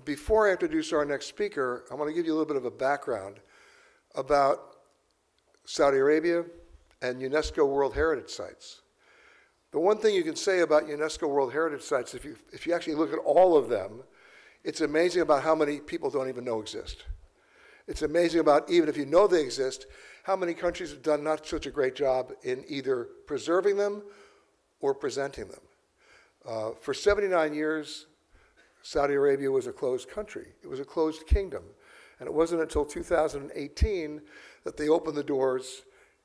before I introduce our next speaker, I want to give you a little bit of a background about Saudi Arabia and UNESCO World Heritage Sites. The one thing you can say about UNESCO World Heritage Sites, if you actually look at all of them, it's amazing about how many people don't even know exist. It's amazing about, even if you know they exist, how many countries have done not such a great job in either preserving them or presenting them. For 79 years, Saudi Arabia was a closed country. It was a closed kingdom. And it wasn't until 2018 that they opened the doors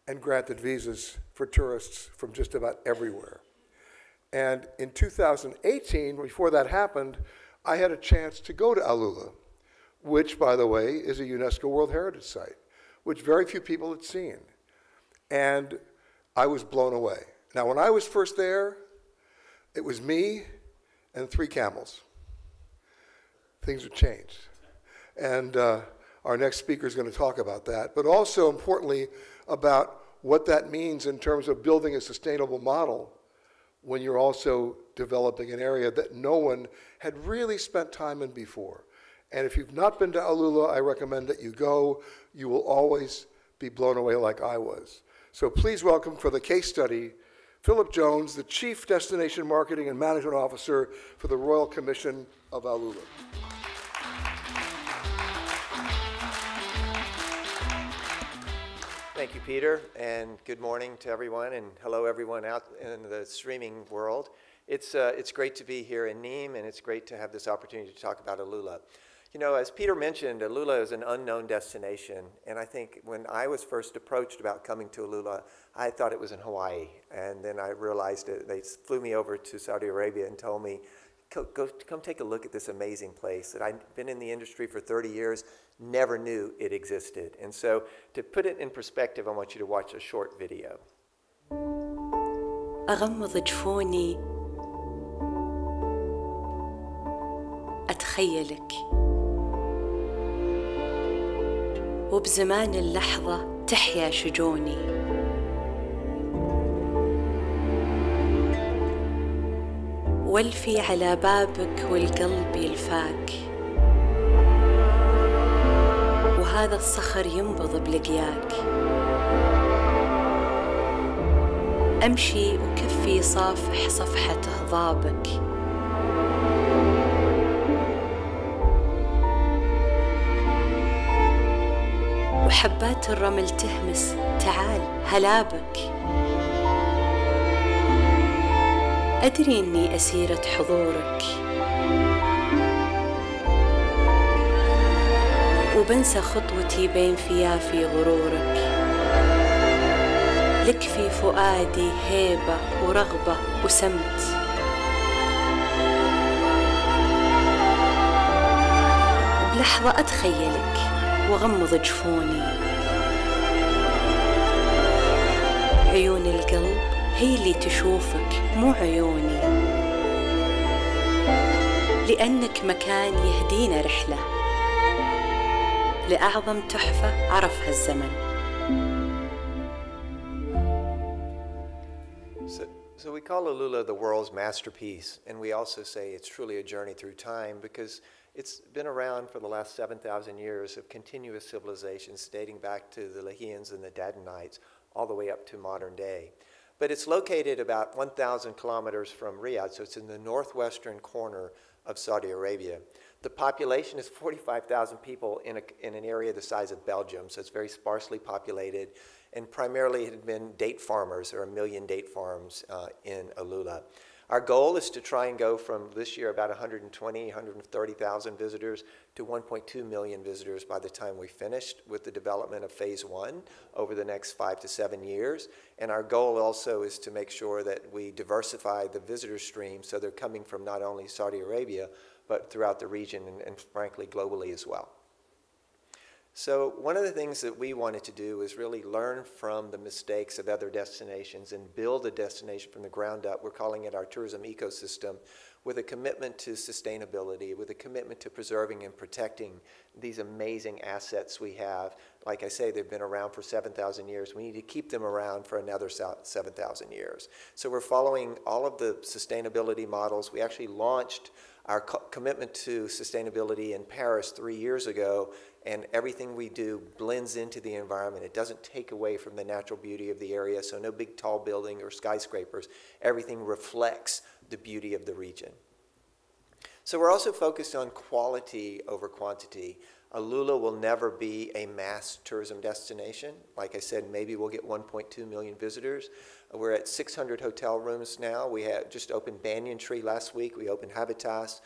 and granted visas for tourists from just about everywhere. And in 2018, before that happened, I had a chance to go to AlUla, which, by the way, is a UNESCO World Heritage Site, which very few people had seen. And I was blown away. Now, when I was first there, it was me and 3 camels. Things have changed. And our next speaker is going to talk about that, but also importantly about what that means in terms of building a sustainable model when you're also developing an area that no one had really spent time in before. And if you've not been to AlUla, I recommend that you go. You will always be blown away like I was. So please welcome for the case study, Phillip Jones, the Chief Destination Marketing and Management Officer for the Royal Commission of AlUla. Thank you, Peter, and good morning to everyone, and hello everyone out in the streaming world. It's great to be here in Nîmes, and it's great to have this opportunity to talk about AlUla. You know, as Peter mentioned, AlUla is an unknown destination, and I think when I was first approached about coming to AlUla, I thought it was in Hawaii, and then I realized that they flew me over to Saudi Arabia and told me, come take a look at this amazing place that I've been in the industry for 30 years, never knew it existed. And so to put it in perspective, I want you to watch a short video. أغمض جفوني أتخيلك وبزمان اللحظة تحيا شجوني والفي على بابك والقلب يلفاك وهذا الصخر ينبض بلقياك أمشي وكفي صافح صفحة هضابك وحبات الرمل تهمس تعال هلابك أدري أني أسيرة حضورك وبنسى خطوتي بين فيافي غرورك لك في فؤادي هيبة ورغبة وسمت بلحظة أتخيلك وأغمض جفوني عيون القلب هي اللي تشوفك مو عيوني لأنك مكان يهدينا رحلة لأعظم تحفة عرفها الزمن. So we call AlUla the world's masterpiece, and we also say it's truly a journey through time because it's been around for the last 7,000 years of continuous civilizations dating back to the Lahians and the Dadanites all the way up to modern day. But it's located about 1,000 kilometers from Riyadh, so it's in the northwestern corner of Saudi Arabia. The population is 45,000 people in an area the size of Belgium, so it's very sparsely populated, and primarily it had been date farmers. There are 1 million date farms in AlUla. Our goal is to try and go from this year about 120, 130,000 visitors to 1.2 million visitors by the time we finished with the development of phase 1 over the next 5 to 7 years. And our goal also is to make sure that we diversify the visitor stream so they're coming from not only Saudi Arabia, but throughout the region and frankly globally as well. So one of the things that we wanted to do is really learn from the mistakes of other destinations and build a destination from the ground up. We're calling it our tourism ecosystem, with a commitment to sustainability, with a commitment to preserving and protecting these amazing assets we have. Like I say, they've been around for 7,000 years. We need to keep them around for another 7,000 years. So we're following all of the sustainability models. We actually launched our commitment to sustainability in Paris 3 years ago, and everything we do blends into the environment. It doesn't take away from the natural beauty of the area, so no big tall building or skyscrapers. Everything reflects the beauty of the region. So we're also focused on quality over quantity. AlUla will never be a mass tourism destination. Like I said, maybe we'll get 1.2 million visitors. We're at 600 hotel rooms now. We had just opened Banyan Tree last week. We opened Habitas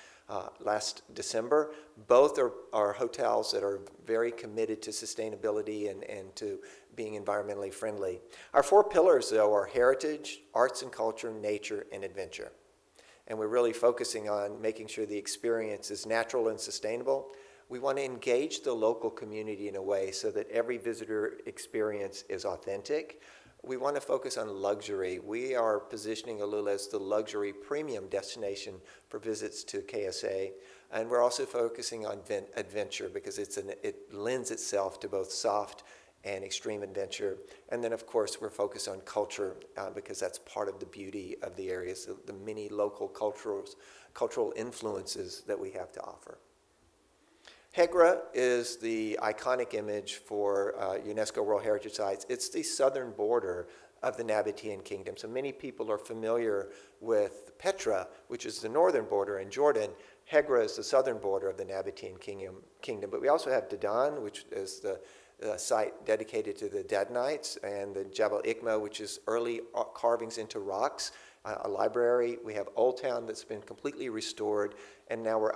last December. Both are hotels that are very committed to sustainability and to being environmentally friendly. Our 4 pillars, though, are heritage, arts and culture, nature, and adventure. And we're really focusing on making sure the experience is natural and sustainable. We want to engage the local community in a way so that every visitor experience is authentic. We want to focus on luxury. We are positioning AlUla as the luxury premium destination for visits to KSA. And we're also focusing on adventure because it lends itself to both soft and extreme adventure. And then, of course, we're focused on culture because that's part of the beauty of the areas, the many local cultural influences that we have to offer. Hegra is the iconic image for UNESCO World Heritage Sites. It's the southern border of the Nabatean Kingdom. So many people are familiar with Petra, which is the northern border in Jordan. Hegra is the southern border of the Nabatean Kingdom. But we also have Dedan, which is the site dedicated to the Dadanites, and the Jabal Ikma, which is early carvings into rocks, a library. We have Old Town that's been completely restored, and now we're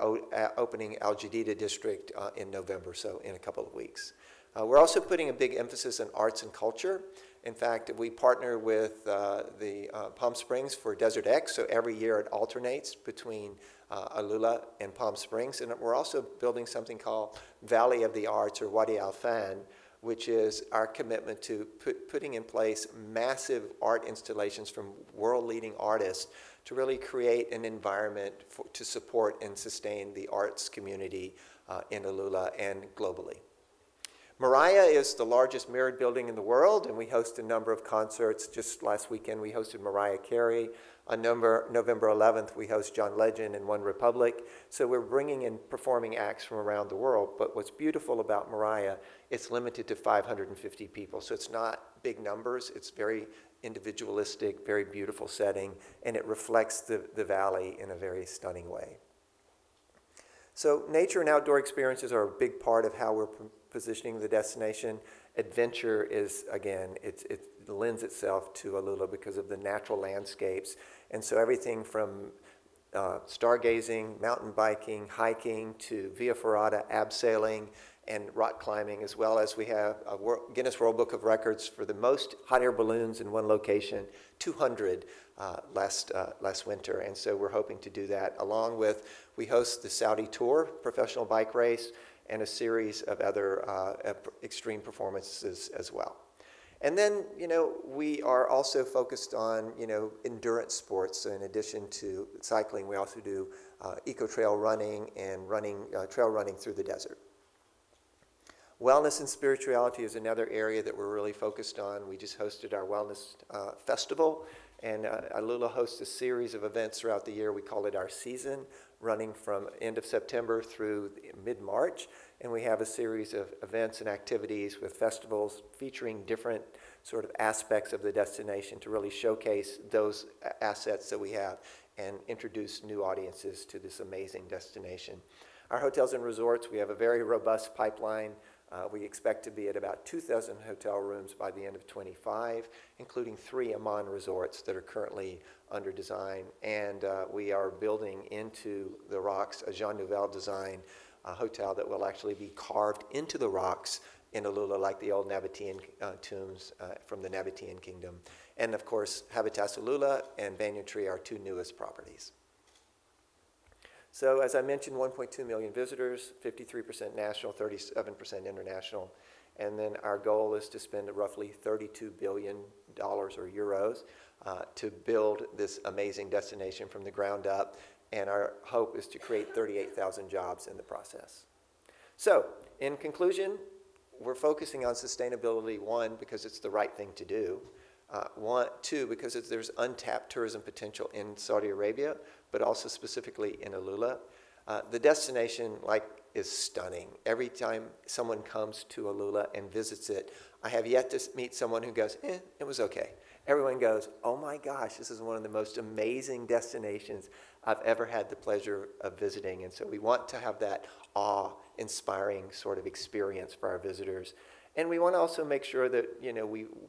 opening Al Jadida district in November, so in a couple of weeks. We're also putting a big emphasis on arts and culture. In fact, we partner with the Palm Springs for Desert X, so every year it alternates between AlUla and Palm Springs. And we're also building something called Valley of the Arts, or Wadi Al Fan, which is our commitment to putting in place massive art installations from world-leading artists to really create an environment to support and sustain the arts community in AlUla and globally. Mariah is the largest mirrored building in the world, and we host a number of concerts. Just last weekend, we hosted Mariah Carey. On November 11th, we host John Legend and One Republic. So we're bringing in performing acts from around the world. But what's beautiful about Mariah, it's limited to 550 people. So it's not big numbers. It's very individualistic, very beautiful setting, and it reflects the valley in a very stunning way. So nature and outdoor experiences are a big part of how we're positioning the destination. Adventure is, again, it lends itself to AlUla because of the natural landscapes. And so everything from stargazing, mountain biking, hiking, to via ferrata, abseiling, and rock climbing, as well as we have a Guinness World Book of Records for the most hot air balloons in one location, 200 last winter. And so we're hoping to do that, along with, we host the Saudi Tour professional bike race and a series of other extreme performances as well. And then, we are also focused on, endurance sports. So in addition to cycling, we also do eco-trail running and trail running through the desert. Wellness and spirituality is another area that we're really focused on. We just hosted our wellness festival, and AlUla hosts a series of events throughout the year. We call it our season, running from end of September through mid-March. And we have a series of events and activities with festivals featuring different sort of aspects of the destination to really showcase those assets that we have and introduce new audiences to this amazing destination. Our hotels and resorts, we have a very robust pipeline. We expect to be at about 2,000 hotel rooms by the end of 25, including 3 Amman resorts that are currently under design. And we are building into the rocks a Jean Nouvel design hotel that will actually be carved into the rocks in AlUla, like the old Nabatean tombs from the Nabatean Kingdom. And of course, Habitas AlUla and Banyan Tree are 2 newest properties. So as I mentioned, 1.2 million visitors, 53% national, 37% international. And then our goal is to spend roughly $32 billion or euros to build this amazing destination from the ground up. And our hope is to create 38,000 jobs in the process. So in conclusion, we're focusing on sustainability, one, because it's the right thing to do. Two, because there's untapped tourism potential in Saudi Arabia, but also specifically in AlUla. The destination, is stunning. Every time someone comes to AlUla and visits it, I have yet to meet someone who goes, it was okay. Everyone goes, oh my gosh, this is one of the most amazing destinations I've ever had the pleasure of visiting. And so we want to have that awe-inspiring sort of experience for our visitors. And we want to also make sure that,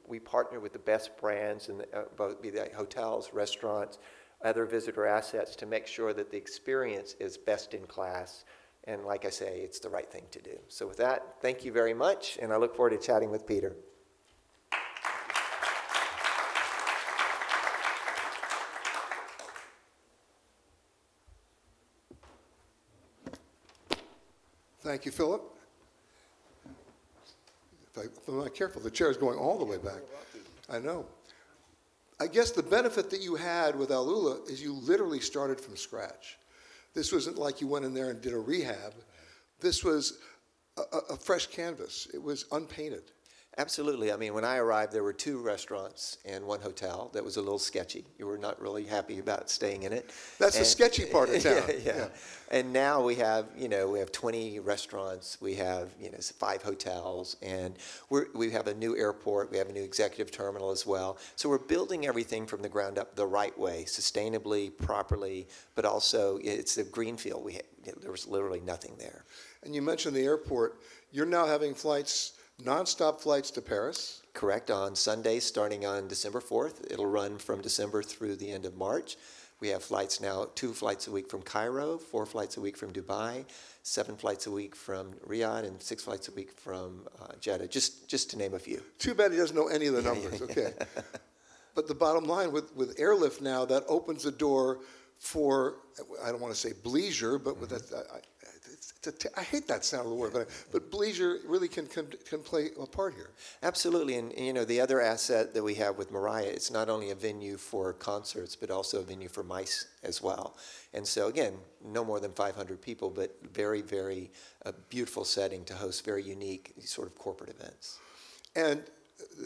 we partner with the best brands, and both be they hotels, restaurants, other visitor assets, to make sure that the experience is best in class. And like I say, it's the right thing to do. So with that, thank you very much, and I look forward to chatting with Peter. Thank you, Philip. If I'm not careful, the chair is going all the way back. I know. I guess the benefit that you had with AlUla is you literally started from scratch. This wasn't like you went in there and did a rehab. This was a fresh canvas. It was unpainted. Absolutely. I mean, when I arrived, there were 2 restaurants and 1 hotel. That was a little sketchy. You were not really happy about staying in it. That's the sketchy part of town. Yeah. And now we have 20 restaurants. We have, 5 hotels, and we have a new airport. We have a new executive terminal as well. So we're building everything from the ground up the right way, sustainably, properly, but also it's a greenfield. There was literally nothing there. And you mentioned the airport. You're now having flights, nonstop flights to Paris. Correct, on Sundays starting on December 4th. It'll run from December through the end of March. We have flights now, 2 flights a week from Cairo, 4 flights a week from Dubai, 7 flights a week from Riyadh, and 6 flights a week from Jeddah, just to name a few. Too bad he doesn't know any of the numbers, okay. But the bottom line, with airlift now, that opens the door for, I don't want to say bleisure, but with that, I hate that sound of the word, but bleisure really can play a part here. Absolutely, and the other asset that we have with Mariah, it's not only a venue for concerts, but also a venue for MICE as well. And so again, no more than 500 people, but very, very beautiful setting to host very unique sort of corporate events. And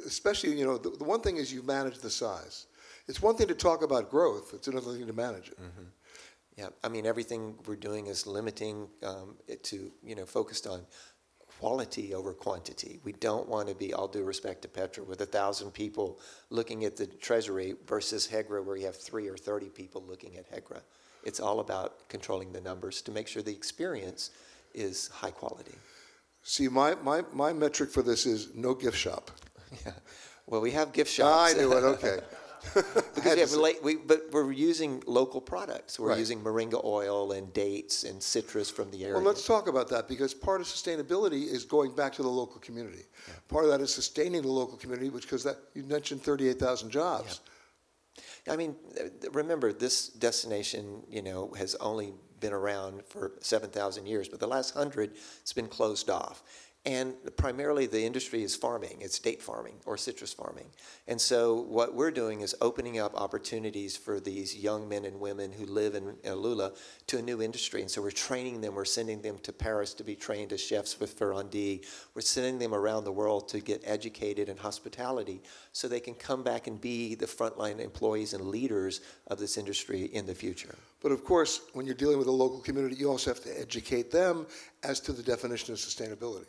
especially, the one thing is you manage the size. It's one thing to talk about growth, it's another thing to manage it. Mm-hmm. Yeah, I mean, everything we're doing is limiting it to, focused on quality over quantity. We don't want to be, all due respect to Petra, with 1,000 people looking at the treasury versus Hegra, where you have 3 or 30 people looking at Hegra. It's all about controlling the numbers to make sure the experience is high quality. See, my metric for this is no gift shop. Yeah, well, we have gift shops. I knew it, okay. Because but we're using local products. We're Right. using moringa oil and dates and citrus from the area. Well, let's talk about that, because part of sustainability is going back to the local community. Yeah. Part of that is sustaining the local community, because you mentioned 38,000 jobs. Yeah. I mean, remember, this destination, has only been around for 7,000 years, but the last 100, it's been closed off. And primarily the industry is farming. It's date farming or citrus farming. And so what we're doing is opening up opportunities for these young men and women who live in AlUla to a new industry. And so we're training them. We're sending them to Paris to be trained as chefs with Ferrandi. We're sending them around the world to get educated in hospitality so they can come back and be the frontline employees and leaders of this industry in the future. But of course, when you're dealing with a local community, you also have to educate them as to the definition of sustainability.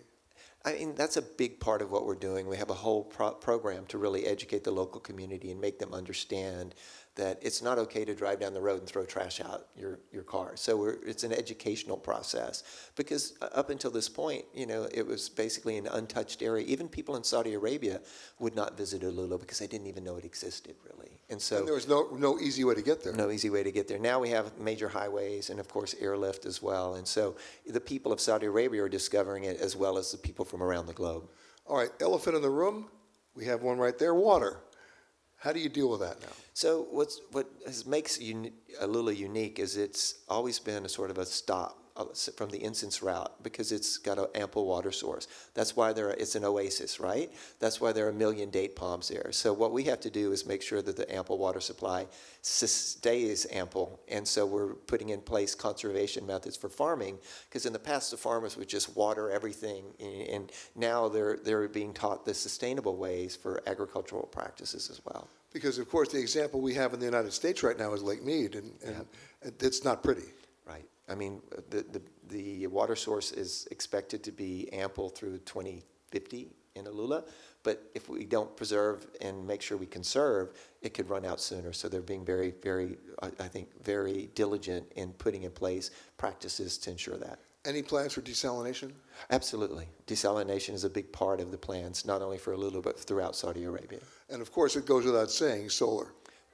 I mean, that's a big part of what we're doing. We have a whole program to really educate the local community and make them understand that it's not okay to drive down the road and throw trash out your car. So it's an educational process, because up until this point, it was basically an untouched area. Even people in Saudi Arabia would not visit AlUla because they didn't even know it existed, really. And so there was no easy way to get there. No easy way to get there. Now we have major highways and, of course, airlift as well. And so the people of Saudi Arabia are discovering it, as well as the people from around the globe. All right, elephant in the room. We have one right there, water. How do you deal with that now? So what makes AlUla unique is it's always been a sort of a stop from the incense route because it's got an ample water source. That's why it's an oasis, right? That's why there are 1 million date palms there. So what we have to do is make sure that the ample water supply stays ample. And so we're putting in place conservation methods for farming because in the past the farmers would just water everything, and now they're being taught the sustainable ways for agricultural practices as well. Because, of course, the example we have in the United States right now is Lake Mead, and it's not pretty. Right. I mean, the water source is expected to be ample through 2050 in AlUla, but if we don't preserve and make sure we conserve, it could run out sooner. So they're being very, very, I think, very diligent in putting in place practices to ensure that. Any plans for desalination? Absolutely. Desalination is a big part of the plans, not only for AlUla, but throughout Saudi Arabia. And of course, it goes without saying, solar.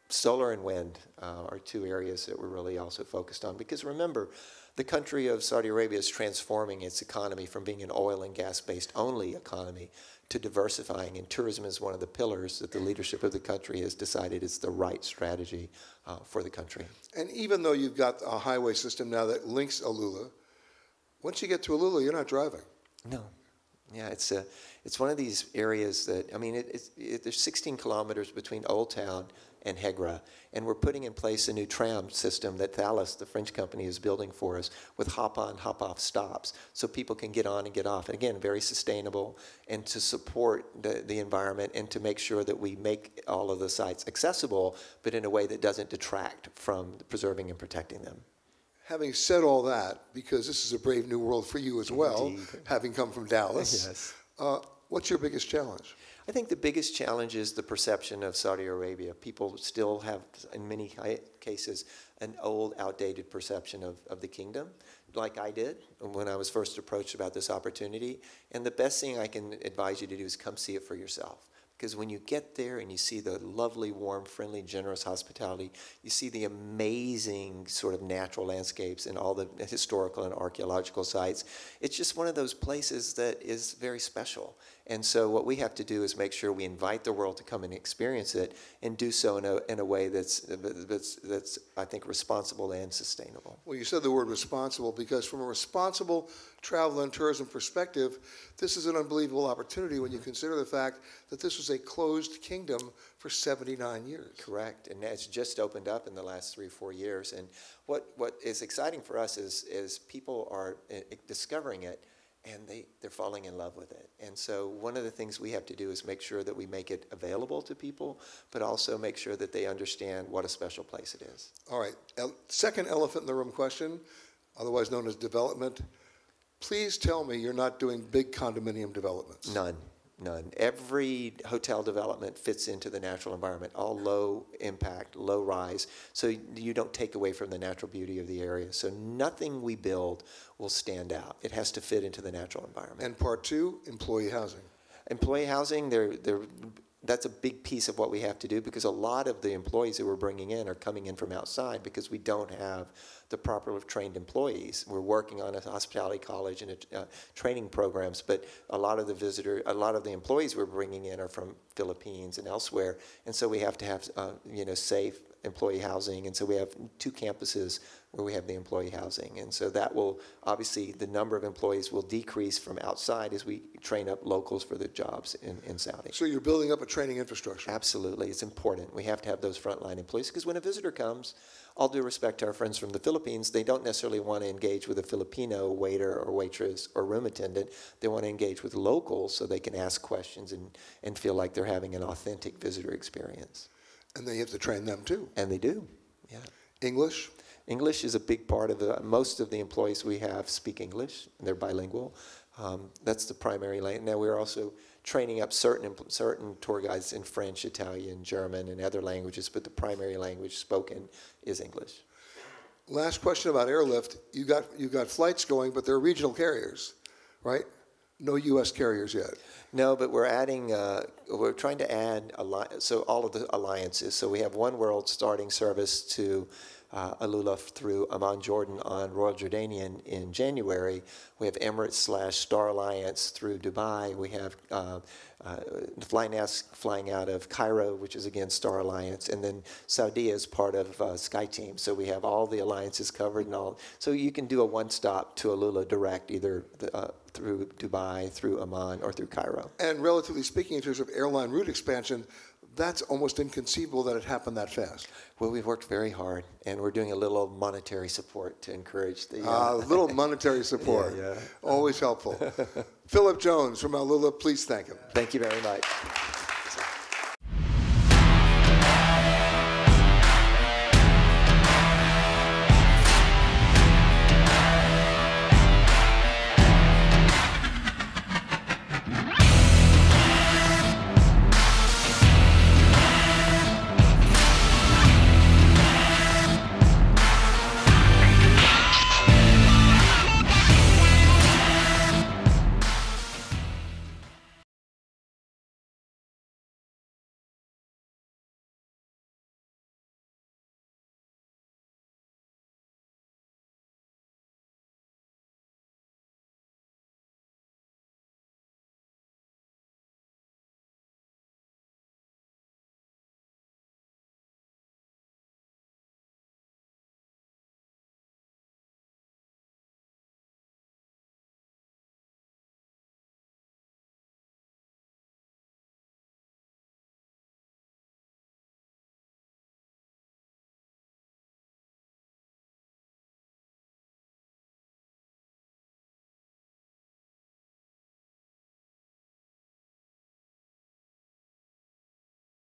Solar and wind are two areas that we're really also focused on. Because remember, the country of Saudi Arabia is transforming its economy from being an oil and gas-based only economy to diversifying. And tourism is one of the pillars that the leadership of the country has decided is the right strategy for the country. And even though you've got a highway system now that links AlUla, once you get to AlUla, you're not driving. No. Yeah, it's one of these areas that, I mean, there's 16 kilometers between Old Town and Hegra, and we're putting in place a new tram system that Thales, the French company, is building for us with hop-on, hop-off stops so people can get on and get off. And again, very sustainable, and to support the environment and to make sure that we make all of the sites accessible, but in a way that doesn't detract from preserving and protecting them. Having said all that, because this is a brave new world for you as well, Indeed. having come from Dallas, Yes. What's your biggest challenge? I think the biggest challenge is the perception of Saudi Arabia. People still have, in many cases, an old, outdated perception of the kingdom, like I did when I was first approached about this opportunity. And the best thing I can advise you to do is come see it for yourself. Because when you get there and you see the lovely, warm, friendly, generous hospitality, you see the amazing sort of natural landscapes and all the historical and archaeological sites, it's just one of those places that is very special. And so what we have to do is make sure we invite the world to come and experience it and do so in a way that's I think, responsible and sustainable. Well, you said the word responsible because from a responsible travel and tourism perspective, this is an unbelievable opportunity when you consider the fact that this was a closed kingdom for 79 years. Correct, and it's just opened up in the last 3 or 4 years. And what is exciting for us is people are discovering it, and they're falling in love with it. And so one of the things we have to do is make sure that we make it available to people, but also make sure that they understand what a special place it is. All right, second elephant in the room question, otherwise known as development. Please tell me you're not doing big condominium developments. None. Every hotel development fits into the natural environment, all low impact, low rise, so you don't take away from the natural beauty of the area. So nothing we build will stand out. It has to fit into the natural environment. And part two, employee housing. Employee housing, that's a big piece of what we have to do because a lot of the employees that we're bringing in are coming in from outside because we don't have the properly trained employees. We're working on a hospitality college and training programs, but a lot of the employees we're bringing in are from Philippines and elsewhere, and so we have to have safe employee housing, and so we have 2 campuses where we have the employee housing, and so that will obviously the number of employees will decrease from outside as we train up locals for the jobs in Saudi. So you're building up a training infrastructure. Absolutely, it's important. We have to have those frontline employees because when a visitor comes, all due respect to our friends from the Philippines, they don't necessarily want to engage with a Filipino waiter or waitress or room attendant. They want to engage with locals so they can ask questions and feel like they're having an authentic visitor experience. And then you have to train them too. And they do, yeah. English? English is a big part of most of the employees we have speak English, and they're bilingual. That's the primary language. Now we're also training up certain tour guides in French, Italian, German, and other languages, but the primary language spoken is English. Last question about airlift. You got flights going, but they're regional carriers, right? No U.S. carriers yet. No, but we're adding. We're trying to add all of the alliances. So we have One World starting service to AlUla through Amman, Jordan on Royal Jordanian in January. We have Emirates/Star Alliance through Dubai. We have flying out of Cairo, which is again Star Alliance, and then Saudi is part of SkyTeam. So we have all the alliances covered and all. So you can do a one-stop to AlUla direct, either through Dubai, through Amman, or through Cairo. And relatively speaking, in terms of airline route expansion, that's almost inconceivable that it happened that fast. Well, we've worked very hard, and we're doing a little monetary support to encourage the... Little monetary support. Yeah. Always helpful. Phillip Jones from AlUla, please thank him. Thank you very much.